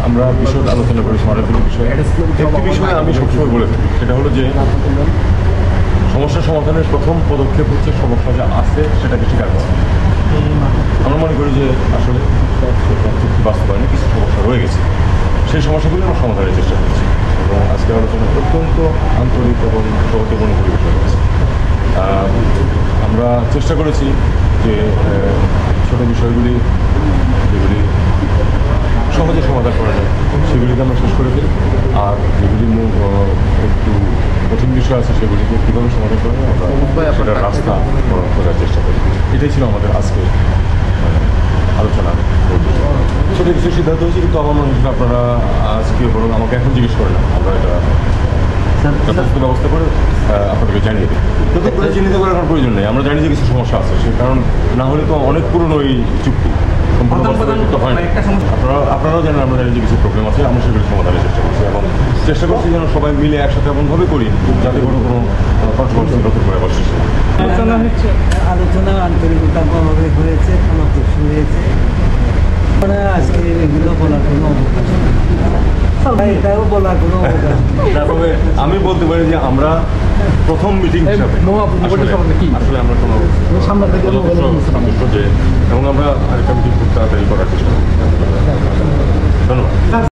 আমরা বিশদ আলোচনা করেছি অনেকগুলো বিষয়। একটি বিষয় আমি সবসময় বলে থাকি, সেটা হলো যে সমস্যা সমাধানের প্রথম পদক্ষেপ হচ্ছে সমস্যা যা আছে সেটাকে স্বীকার করা। আমরা মনে করি যে আসলে চুক্তি বাস্তবায়নে কিছু সমস্যা রয়ে গেছে, সেই সমস্যাগুলি আমরা সমাধানের চেষ্টা করছি এবং আজকের আলোচনা অত্যন্ত আন্তরিক এবং সহজপূর্ণ পরিবেশ হয়েছে। আমরা চেষ্টা করেছি যে ছোট বিষয়গুলি যেগুলি সহজে সমাধান করা যায় সেগুলিকে আমরা শেষ করে ফেলি, আর যেগুলি একটু কঠিন বিষয় আছে সেগুলিকে কীভাবে সমাধান করা যায় আমরা সেটার রাস্তা খোঁজার চেষ্টা করি। এটাই ছিল আমাদের আজকে আলোচনা। ছোটো কিছু সিদ্ধান্ত হয়েছে, কিন্তু আমার মনে হচ্ছে আপনারা আজকে বরং আমাকে এখন জিজ্ঞেস করেন না, আমরা এটা যথাযথ ব্যবস্থা করে আপনাদেরকে জানিয়ে দিই। কিন্তু চিহ্নিত করার কোনো প্রয়োজন নেই, আমরা জানি যে কিছু সমস্যা আছে, সে কারণ না হলে তো অনেক পুরনো এই চুক্তি সম্পূর্ণ বাস্তবায়িত হয় না। আপনারাও জানেন, আমরা জানি যে কিছু প্রবলেম আছে, আমরা সেগুলি সমাধানের চেষ্টা করছি এবং চেষ্টা করছি যেন সবাই মিলে একসাথে এমনভাবে করি যাতে কোনো কন্ট্রোভার্সি নতুন করে বসে। আলোচনা আন্তরিকতাভাবে হয়েছে, ফলপ্রসূ হয়েছে। আজকে এগুলো বলার কোনো অবকাশ নেই, এটাও বলার কোনো অবকাশ নেই। তবে আমি বলতে পারি যে আমরা প্রথম মিটিং হিসাবে আসলে আমরা কোনো সন্তুষ্ট যে, এবং আমরা আরেকটা মিটিং খুব তাড়াতাড়ি করার চেষ্টা করি। ধন্যবাদ।